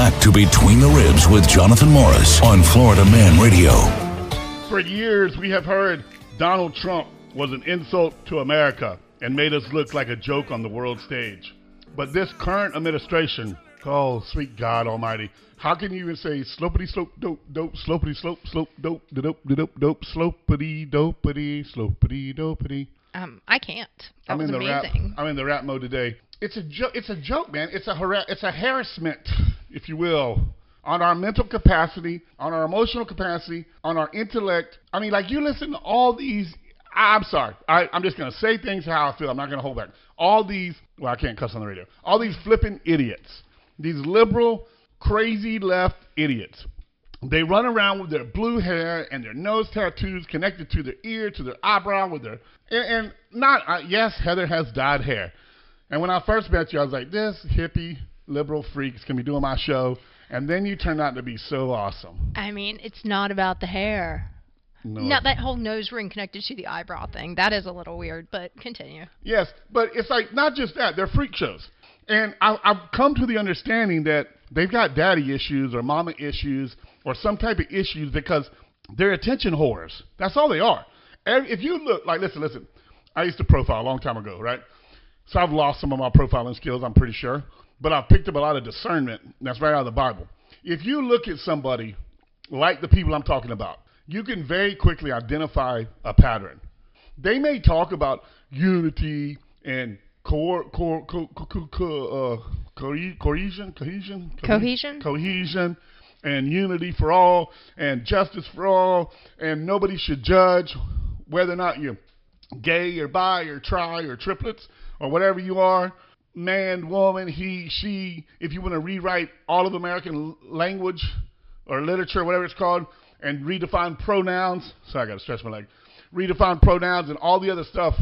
back to Between the Ribs with Jonathan Morris on Florida Man Radio. For years, we have heard Donald Trump was an insult to America and made us look like a joke on the world stage. But this current administration, oh, sweet God almighty, how can you even say slopity slope dope dope slopity slope slope dope dope dope dope slopity dopity slopity dopity? I can't. That was amazing. I'm in the rap mode today. It's a joke, man. It's a harassment, if you will, on our mental capacity, on our emotional capacity, on our intellect. I mean, like, you listen to all these. I'm sorry. I'm just going to say things how I feel. I'm not going to hold back. All these, well, I can't cuss on the radio. All these flipping idiots, these liberal, crazy left idiots. They run around with their blue hair and their nose tattoos connected to their ear, to their eyebrow, with their, yes, Heather has dyed hair. And when I first met you, I was like, this hippie liberal freak is going to be doing my show. And then you turned out to be so awesome. I mean, it's not about the hair. No. Not that whole nose ring connected to the eyebrow thing. That is a little weird, but continue. Yes, but it's like, not just that. They're freak shows. And I've come to the understanding that they've got daddy issues or mama issues or some type of issues because they're attention whores. That's all they are. And if you look, like, listen. I used to profile a long time ago, right? So I've lost some of my profiling skills, I'm pretty sure. But I've picked up a lot of discernment. That's right out of the Bible. If you look at somebody like the people I'm talking about, you can very quickly identify a pattern. They may talk about unity and cohesion and unity for all and justice for all, and nobody should judge whether or not you're gay or bi or tri or triplets or whatever you are, man, woman, he, she. If you want to rewrite all of American language or literature, whatever it's called, and redefine pronouns, sorry, I got to stretch my leg, redefine pronouns and all the other stuff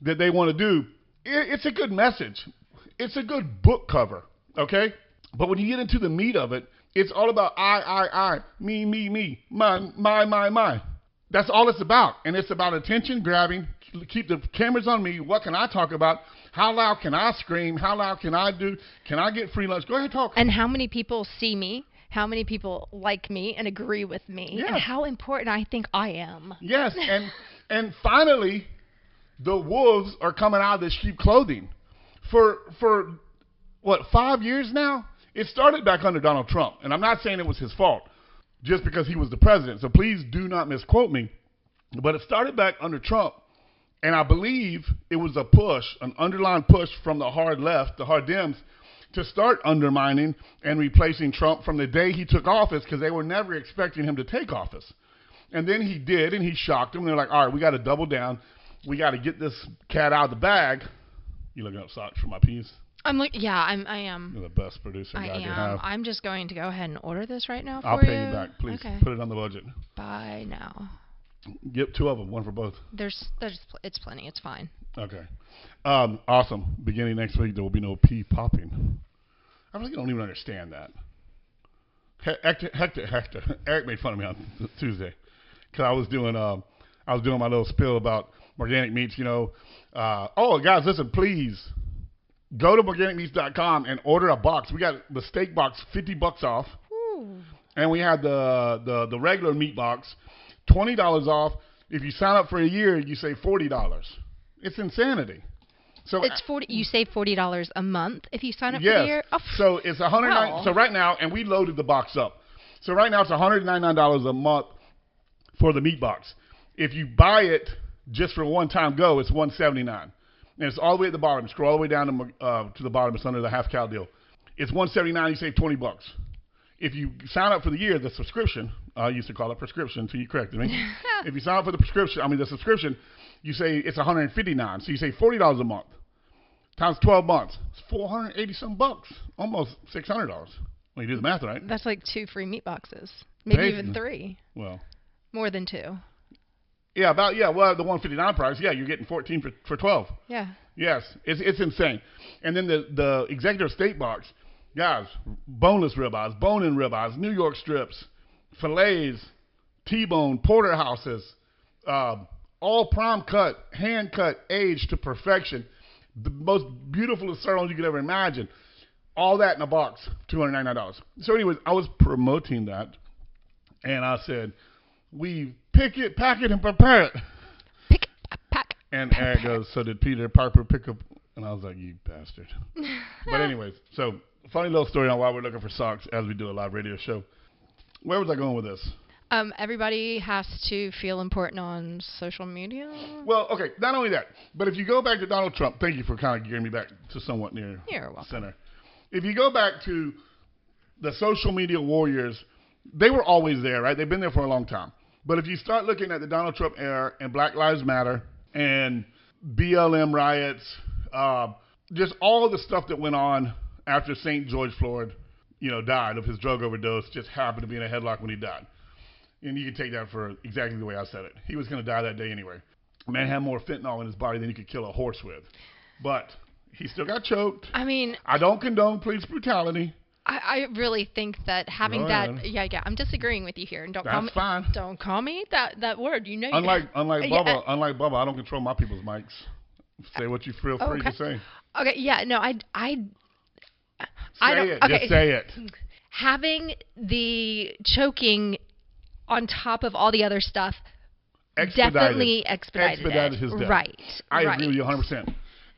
that they want to do, it's a good message. It's a good book cover, okay? But when you get into the meat of it, it's all about I, me, my. That's all it's about. And it's about attention grabbing. Keep the cameras on me. What can I talk about? How loud can I scream? How loud can I do? Can I get free lunch? Go ahead, talk. And how many people see me? How many people like me and agree with me? Yes. And how important I think I am. Yes, and finally, the wolves are coming out of the sheep clothing. For what, 5 years now? It started back under Donald Trump. And I'm not saying it was his fault just because he was the president. So please do not misquote me. But it started back under Trump. And I believe it was a push, an underlying push from the hard left, the hard Dems, to start undermining and replacing Trump from the day he took office, because they were never expecting him to take office. And then he did, and he shocked them. They're like, all right, we got to double down. We got to get this cat out of the bag. You looking up socks for my piece? I am. You're the best producer I can have. I'm just going to go ahead and order this right now for I'll pay you back, please. Okay. Put it on the budget. Buy now. Get 2 of them, 1 for both. It's plenty. It's fine. Okay. Awesome. Beginning next week, there will be no pee popping. I really don't even understand that. Hector. Eric made fun of me on Tuesday because I was doing my little spill about organic meats. Guys, listen, please go to organicmeats.com and order a box. We got the steak box, $50 off, and we had the regular meat box, $20 off. If you sign up for a year, you save $40. It's insanity. So it's $40. You save $40 a month if you sign up yes. for the year. Oh, so it's $109. wow. So right now, and we loaded the box up. So right now it's $199 a month for the meat box. If you buy it just for one time go, it's $179, and it's all the way at the bottom. Scroll all the way down to the bottom. It's under the half cow deal. It's $179. You save $20. If you sign up for the year, the subscription, I used to call it prescription until you corrected me. If you sign up for the subscription, you say it's $159. So you save $40 a month times 12 months. It's $480 bucks, almost $600 when you do the math right. That's like 2 free meat boxes, maybe even 3. Well, more than 2. Yeah, well, the $159 price. Yeah, you're getting 14 for 12. Yeah. Yes, it's insane. And then the executive steak box, guys, boneless ribeyes, bone-in ribeyes, New York strips, fillets, T-bone, porterhouses, all prime cut, hand cut, aged to perfection. The most beautiful sirloin you could ever imagine. All that in a box, $299. So anyways, I was promoting that, and I said, we pick it, pack it, and prepare it. Pick, pack. And Eric goes, so did Peter Piper pick up? And I was like, you bastard. But anyways, so funny little story on why we're looking for socks as we do a live radio show. Where was I going with this? Everybody has to feel important on social media. Well, okay, not only that, but if you go back to Donald Trump, thank you for kind of gearing me back to somewhat near You're welcome. center. If you go back to the social media warriors, they were always there, right? They've been there for a long time. But if you start looking at the Donald Trump era and Black Lives Matter and BLM riots, just all of the stuff that went on after St. George Floyd, died of his drug overdose, just happened to be in a headlock when he died. And you can take that for exactly the way I said it. He was going to die that day anyway. A man had more fentanyl in his body than you could kill a horse with. But he still got choked. I mean, I don't condone police brutality. I really think that having Go that, ahead. yeah, I'm disagreeing with you here, and That's fine. Don't call me that word. You know, Unlike Yeah. Bubba, I don't control my people's mics. Say what you feel free to say. Okay, yeah, no, I Say don't. it. Okay, Just say it. having the choking on top of all the other stuff definitely expedited his death. Right. I right. agree with you 100%.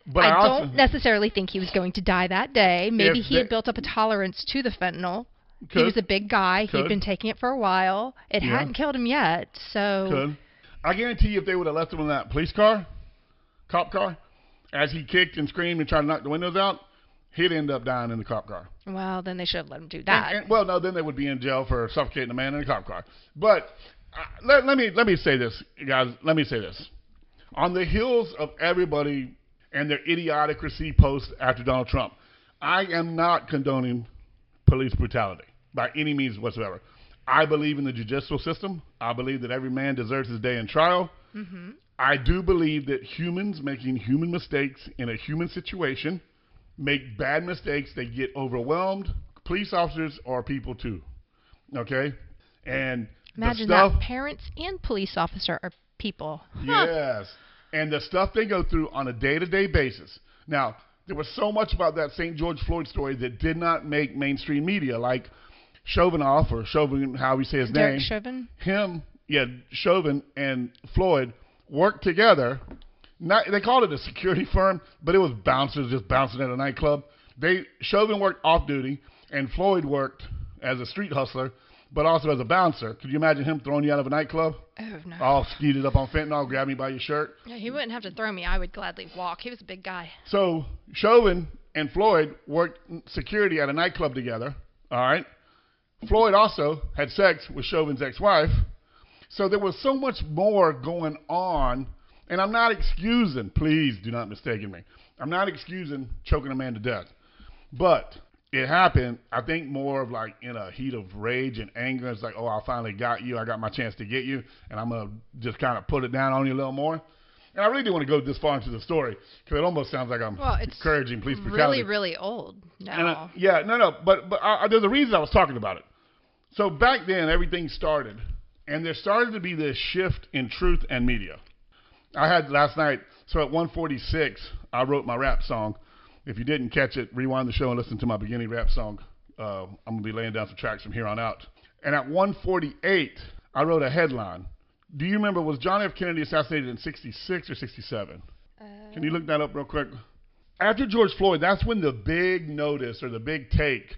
But I also, don't necessarily think he was going to die that day. Maybe If he had they- built up a tolerance to the fentanyl. He Could. was a big guy. Could. He'd been taking it for a while. It Yeah. hadn't killed him yet. So Could. I guarantee you if they would have left him in that cop car, as he kicked and screamed and tried to knock the windows out, he'd end up dying in the cop car. well, then they should have let him do that. Well, no, then they would be in jail for suffocating a man in a cop car. But let me say this, guys. Let me say this. On the heels of everybody and their idiocracy posts after Donald Trump, I am not condoning police brutality by any means whatsoever. I believe in the judicial system. I believe that every man deserves his day in trial. Mm-hmm. I do believe that humans making human mistakes in a human situation make bad mistakes. They get overwhelmed. Police officers are people too. Okay? And Imagine the stuff, that. Parents and police officer are people. Yes. And the stuff they go through on a day-to-day basis. Now, there was so much about that St. George Floyd story that did not make mainstream media, like Chauvinoff, or Chauvin, how we say his Derek name. Chauvin? Chauvin and Floyd worked together. They called it a security firm, but it was bouncers just bouncing at a nightclub. Chauvin worked off duty, and Floyd worked as a street hustler, but also as a bouncer. Could you imagine him throwing you out of a nightclub? Oh, no. All skeeted up on fentanyl, grab me by your shirt. Yeah, he wouldn't have to throw me. I would gladly walk. He was a big guy. So Chauvin and Floyd worked security at a nightclub together. All right. Floyd also had sex with Chauvin's ex-wife. So there was so much more going on. And I'm not excusing, please do not mistake me. I'm not excusing choking a man to death. But it happened, I think, more of like in a heat of rage and anger. It's like, oh, I finally got you. I got my chance to get you. And I'm going to just kind of put it down on you a little more. And I really didn't want to go this far into the story because it almost sounds like I'm encouraging police brutality. Really, really old And now. But there's a reason I was talking about it. So back then, everything started. And there started to be this shift in truth and media. I had last night, so at 1:46, I wrote my rap song. If you didn't catch it, rewind the show and listen to my beginning rap song. I'm going to be laying down some tracks from here on out. And at 1:48, I wrote a headline. Do you remember, was John F. Kennedy assassinated in 66 or 67? Can you look that up real quick? After George Floyd, that's when the big notice or the big take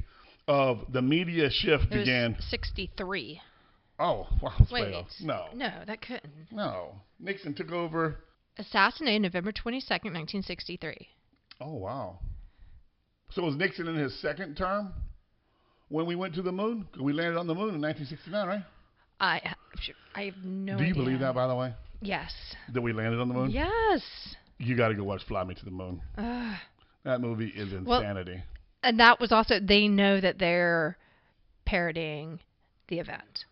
of the media shift began. 63. Oh, wow. Wait. No, that couldn't. No. Nixon took over. Assassinated November 22nd, 1963. Oh, wow. So was Nixon in his second term when we went to the moon? We landed on the moon in 1969, right? I have no idea. Do you believe that, by the way? Yes. That we landed on the moon? Yes. You got to go watch Fly Me to the Moon. That movie is insanity. And that was also, they know that they're parodying the event.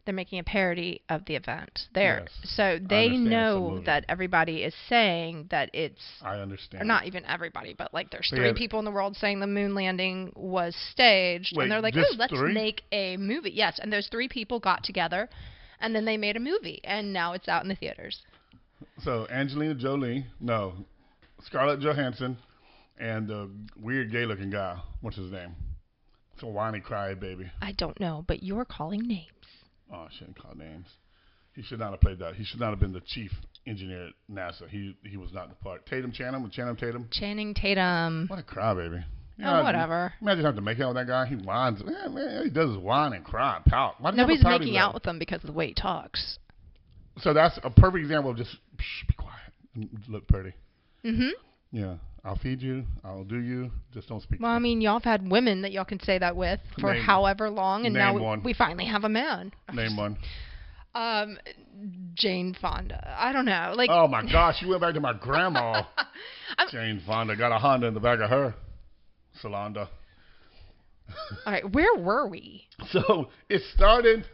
They're making a parody of the event there. Yes. So they know that everybody is saying that it's... I understand. Or not even everybody, but like there's They three have- people in the world saying the moon landing was staged. Wait, and they're like, just oh, let's three? make a movie. Yes, and those three people got together, and then they made a movie, and now it's out in the theaters. So Scarlett Johansson, and the weird gay-looking guy. What's his name? It's a whiny crybaby. I don't know, but you're calling names. Oh, I shouldn't call names. He should not have played that. He should not have been the chief engineer at NASA. He was not the part. Channing Tatum. Channing Tatum. What a crybaby. Whatever. Imagine having to make out with that guy. He whines. Man, he does his whine and cry, pout. Nobody's making out with him because of the way he talks. So that's a perfect example of just be quiet and look pretty. Mm-hmm. Yeah. I'll feed you. I'll do you. Just don't speak. Well, I mean, y'all have had women that y'all can say that with for however long, and now we finally have a man. Name one. Jane Fonda. I don't know. Like. Oh my gosh, you went back to my grandma. Jane Fonda got a Honda in the back of her. Solanda. All right, where were we? So it started.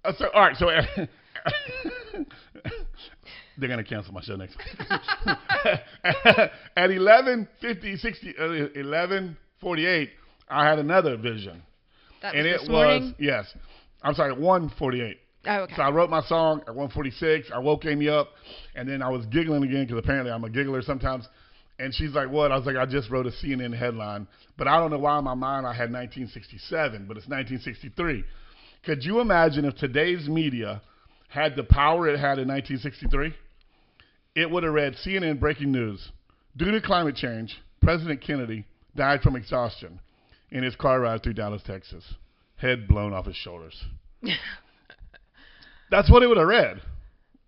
All right, so they're gonna cancel my show next week. At 11:48, I had another vision. That was this morning? Yes. I'm sorry, 1:48. Oh, okay. So I wrote my song at 1:46. I woke Amy up, and then I was giggling again because apparently I'm a giggler sometimes. And she's like, what? I was like, I just wrote a CNN headline. But I don't know why in my mind I had 1967, but it's 1963. Could you imagine if today's media had the power it had in 1963? It would have read CNN breaking news. Due to climate change, President Kennedy died from exhaustion in his car ride through Dallas, Texas. Head blown off his shoulders. That's what it would have read.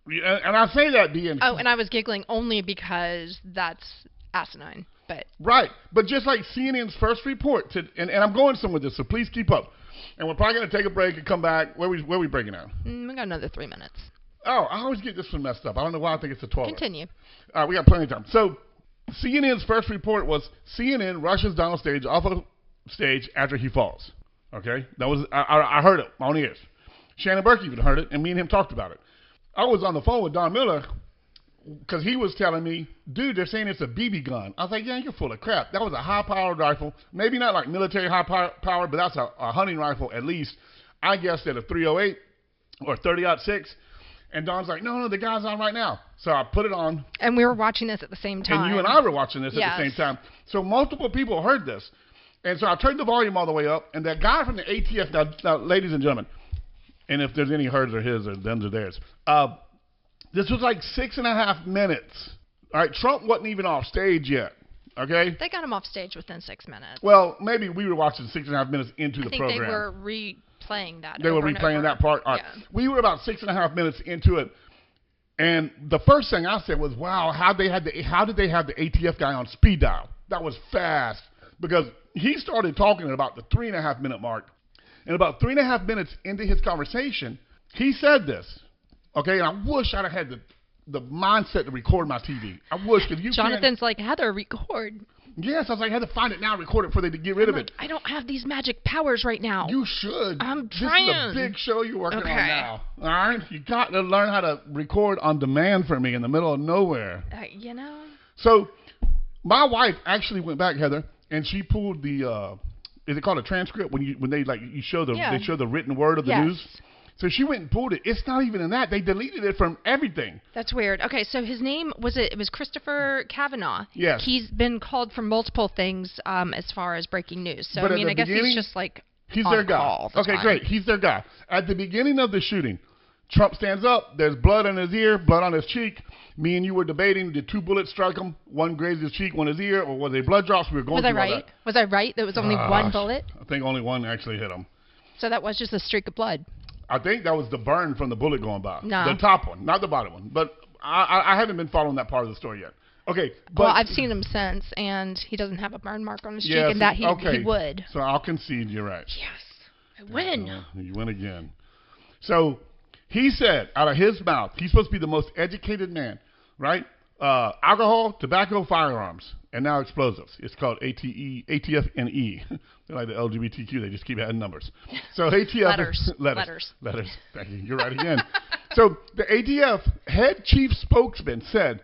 And I say that being... Oh, and I was giggling only because that's asinine. But right. But just like CNN's first report, and I'm going somewhere with this, so please keep up. And we're probably going to take a break and come back. Where are we breaking out? We got another 3 minutes. Oh, I always get this one messed up. I don't know why I think it's a 12. Continue. All right, we got plenty of time. So CNN's first report was CNN rushes Donald Stage off of stage after he falls. Okay? That was I heard it on ears. Shannon Burke even heard it, and me and him talked about it. I was on the phone with Don Miller because he was telling me, dude, they're saying it's a BB gun. I was like, yeah, you're full of crap. That was a high-powered rifle. Maybe not like military high-powered, but that's a hunting rifle at least. I guessed at a 308 or 30-06. And Don's like, no, the guy's on right now. So I put it on. And we were watching this at the same time. And you and I were watching this at the same time. So multiple people heard this. And so I turned the volume all the way up. And that guy from the ATF, now ladies and gentlemen, and if there's any hers or his or them's or theirs, this was like 6.5 minutes. All right, Trump wasn't even off stage yet. Okay? They got him off stage within 6 minutes. Well, maybe we were watching 6.5 minutes into the program. I think they were replaying that. They were replaying that part. All right. Yeah. We were about 6.5 minutes into it, and the first thing I said was, "Wow, how did they have the ATF guy on speed dial? That was fast." Because he started talking at about the 3.5 minute mark, and about 3.5 minutes into his conversation, he said this. Okay, and I wish I'd have had the mindset to record my TV. I wish, because you Jonathan's like, Heather, record. Yes, I was like, I had to find it now, record it before they get rid of it. I don't have these magic powers right now. You should. I'm trying. This is a big show you're working on now. All right? You got to learn how to record on demand for me in the middle of nowhere. You know? So my wife actually went back, Heather, and she pulled the, is it called a transcript? When they show they show the written word of the news? So she went and pulled it. It's not even in that. They deleted it from everything. That's weird. Okay, so his name it was Christopher Kavanaugh. Yes. He's been called for multiple things as far as breaking news. So, but I guess he's just like he's their guy. Okay, great. He's their guy. At the beginning of the shooting, Trump stands up. There's blood on his ear, blood on his cheek. Me and you were debating, did 2 bullets strike him? One grazed his cheek, one his ear, or was they blood drops? We were going through all that. Was I right? There was only one bullet? I think only one actually hit him. So that was just a streak of blood. I think that was the burn from the bullet going by. No. The top one, not the bottom one. But I haven't been following that part of the story yet. Okay. But, well, I've seen him since, and he doesn't have a burn mark on his cheek, and that he would. So I'll concede you're right. Yes. I win. You win again. So he said, out of his mouth, he's supposed to be the most educated man, right? Alcohol, tobacco, firearms, and now explosives. It's called ATF&E. They're like the LGBTQ. They just keep adding numbers. So ATF letters. Thank you. You're right again. So the ATF head chief spokesman said,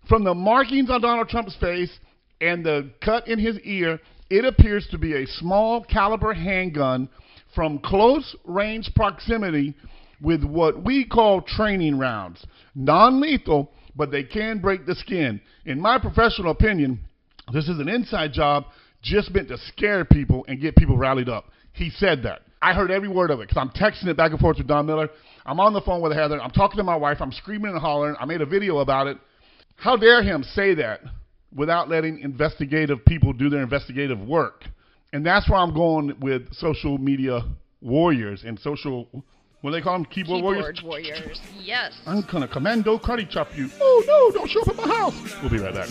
from the markings on Donald Trump's face and the cut in his ear, it appears to be a small caliber handgun from close range proximity with what we call training rounds. Non-lethal, but they can break the skin. In my professional opinion, This is an inside job just meant to scare people and get people rallied up. He said that. I heard every word of it because I'm texting it back and forth with Don Miller. I'm on the phone with Heather. I'm talking to my wife. I'm screaming and hollering. I made a video about it. How dare him say that without letting investigative people do their investigative work? And that's where I'm going with social media warriors and social, what do they call them? Keyboard warriors. Yes. I'm going to commando karate chop you. Oh, no, don't show up at my house. We'll be right back.